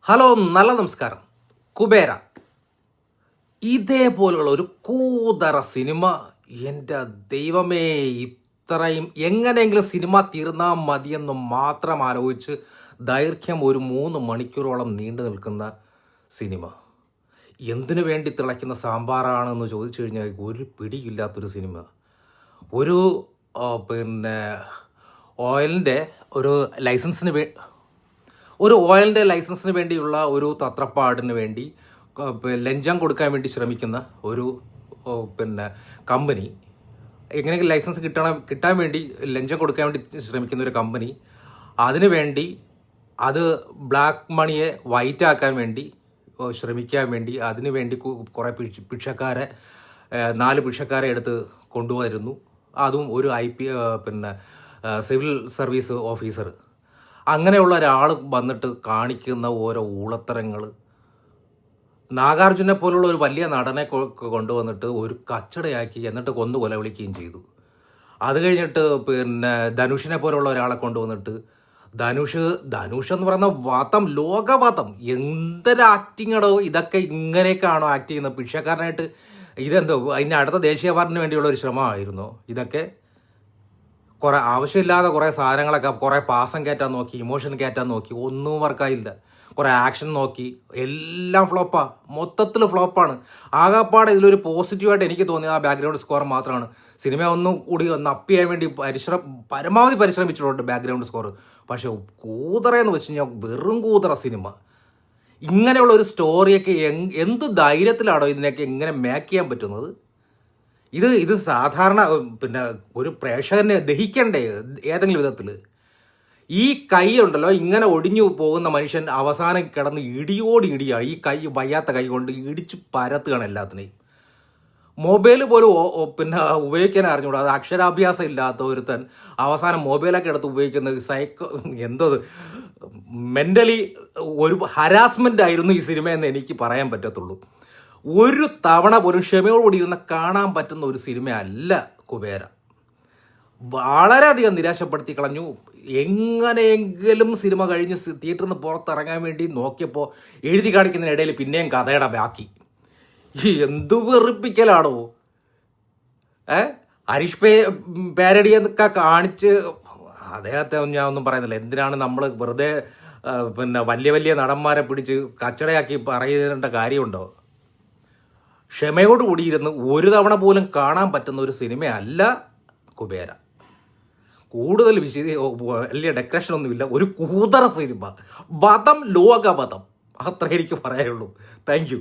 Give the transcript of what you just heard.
Hello, നല്ല നമസ്കാരം. കുബേര ഇതേപോലുള്ള ഒരു കൂതറ സിനിമ, എൻ്റെ ദൈവമേ, ഇത്രയും എങ്ങനെയെങ്കിലും സിനിമ തീർന്നാൽ മതിയെന്ന് മാത്രം ആലോചിച്ച് ദൈർഘ്യം ഒരു 3 മണിക്കൂറോളം നീണ്ടു നിൽക്കുന്ന സിനിമ. എന്തിനു വേണ്ടി തിളയ്ക്കുന്ന സാമ്പാറാണെന്ന് ചോദിച്ചു കഴിഞ്ഞാൽ ഒരു പിടിയില്ലാത്തൊരു സിനിമ. ഒരു ഓയിലിൻ്റെ ഒരു ലൈസൻസിന് വേണ്ടിയുള്ള ഒരു തത്രപ്പാടിന് വേണ്ടി ലഞ്ചം കൊടുക്കാൻ വേണ്ടി ശ്രമിക്കുന്ന ഒരു കമ്പനി, എങ്ങനെയെങ്കിലും ലൈസൻസ് കിട്ടാൻ വേണ്ടി ലഞ്ചം കൊടുക്കാൻ വേണ്ടി ശ്രമിക്കുന്ന ഒരു കമ്പനി, അതിനു വേണ്ടി അത് ബ്ലാക്ക് മണിയെ വൈറ്റ് ആക്കാൻ വേണ്ടി ശ്രമിക്കാൻ വേണ്ടി അതിനു വേണ്ടി കുറേ ഭിക്ഷക്കാരെ 4 ഭിക്ഷക്കാരെ എടുത്ത് കൊണ്ടുവരുന്നു. അതും ഒരു സിവിൽ സർവീസ് ഓഫീസർ. അങ്ങനെയുള്ള ഒരാൾ വന്നിട്ട് കാണിക്കുന്ന ഓരോ ഊളത്തരങ്ങൾ. നാഗാർജുനെ പോലുള്ള ഒരു വലിയ നടനെ കൊണ്ടുവന്നിട്ട് ഒരു കച്ചടയാക്കി, എന്നിട്ട് കൊന്നു കൊലവിളിക്കുകയും ചെയ്തു. അത് കഴിഞ്ഞിട്ട് ധനുഷിനെ പോലുള്ള ഒരാളെ കൊണ്ടുവന്നിട്ട് ധനുഷ് എന്ന് പറയുന്ന വാതം, ലോകവാതം. എന്തൊരു ആക്ടിങ്ങടോ ഇതൊക്കെ! ഇങ്ങനെയൊക്കെയാണോ ആക്ട് ചെയ്യുന്നത്? ഭിക്ഷക്കാരനായിട്ട് ഇതെന്തോ അതിൻ്റെ അടുത്ത ദേശീയ അവാർഡിന് വേണ്ടിയുള്ള ഒരു ശ്രമമായിരുന്നോ ഇതൊക്കെ? കുറേ ആവശ്യമില്ലാതെ കുറേ സാധനങ്ങളൊക്കെ, കുറേ പാസം കയറ്റാൻ നോക്കി, ഇമോഷൻ കയറ്റാൻ നോക്കി, ഒന്നും വർക്കായില്ല. കുറേ ആക്ഷൻ നോക്കി, എല്ലാം ഫ്ലോപ്പാണ്, മൊത്തത്തിൽ ഫ്ലോപ്പാണ്. ആകെപ്പാടെ ഇതിലൊരു പോസിറ്റീവായിട്ട് എനിക്ക് തോന്നിയത് ആ ബാക്ക്ഗ്രൗണ്ട് സ്കോർ മാത്രമാണ്. സിനിമ ഒന്നും കൂടി ഒന്ന് അപ്പ് ചെയ്യാൻ വേണ്ടി പരമാവധി പരിശ്രമിച്ചിട്ടുണ്ട് ബാക്ക്ഗ്രൗണ്ട് സ്കോർ. പക്ഷേ കൂതറയെന്ന് വെച്ച് കഴിഞ്ഞാൽ വെറും കൂതറ സിനിമ. ഇങ്ങനെയുള്ള സ്റ്റോറിയൊക്കെ എന്ത് ധൈര്യത്തിലാണോ ഇതിനൊക്കെ എങ്ങനെ മേക്ക് ചെയ്യാൻ പറ്റുന്നത്? ഇത് സാധാരണ ഒരു പ്രേക്ഷകനെ ദഹിക്കണ്ടേ ഏതെങ്കിലും വിധത്തിൽ? ഈ കൈ ഉണ്ടല്ലോ, ഇങ്ങനെ ഒടിഞ്ഞു പോകുന്ന മനുഷ്യൻ അവസാനം കിടന്ന് ഇടിയാണ്. ഈ കൈ, വയ്യാത്ത കൈ കൊണ്ട് ഇടിച്ച് പരത്തുകയാണ് എല്ലാത്തിനെയും. മൊബൈൽ പോലും ഉപയോഗിക്കാൻ അറിഞ്ഞുകൂടാ. അത് അക്ഷരാഭ്യാസം ഇല്ലാത്ത ഒരുത്തൻ അവസാനം മൊബൈലൊക്കെ എടുത്ത് ഉപയോഗിക്കുന്നത് മെൻ്റലി ഒരു ഹരാസ്മെൻ്റ് ആയിരുന്നു ഈ സിനിമ എന്ന് എനിക്ക് പറയാൻ പറ്റത്തുള്ളൂ. ഒരു തവണ പോലും ക്ഷമയോടുകൂടി ഇരുന്ന് കാണാൻ പറ്റുന്ന ഒരു സിനിമയല്ല കുബേര. വളരെയധികം നിരാശപ്പെടുത്തി കളഞ്ഞു. എങ്ങനെയെങ്കിലും സിനിമ കഴിഞ്ഞ് തിയേറ്ററിൽ നിന്ന് പുറത്തിറങ്ങാൻ വേണ്ടി നോക്കിയപ്പോൾ എഴുതി കാണിക്കുന്നതിനിടയിൽ പിന്നെയും കഥയുടെ ബാക്കി. എന്തു വെറുപ്പിക്കലാണോ! ഹരീഷ് പാരഡി എന്നൊക്കെ കാണിച്ച് അദ്ദേഹത്തെ ഞാൻ ഒന്നും പറയുന്നില്ല. എന്തിനാണ് നമ്മൾ വെറുതെ വലിയ വലിയ നടന്മാരെ പിടിച്ച് കച്ചടയാക്കി പറയേണ്ട കാര്യമുണ്ടോ? ക്ഷമയോടുകൂടി ഇരുന്ന് ഒരു തവണ പോലും കാണാൻ പറ്റുന്ന ഒരു സിനിമയല്ല കുബേര. കൂടുതൽ വലിയ ഡെക്കറേഷനൊന്നുമില്ല. ഒരു കൂതറ സിനിമ, വധം, ലോകവധം. അത്ര എനിക്ക് പറയാനുള്ളൂ. Thank you.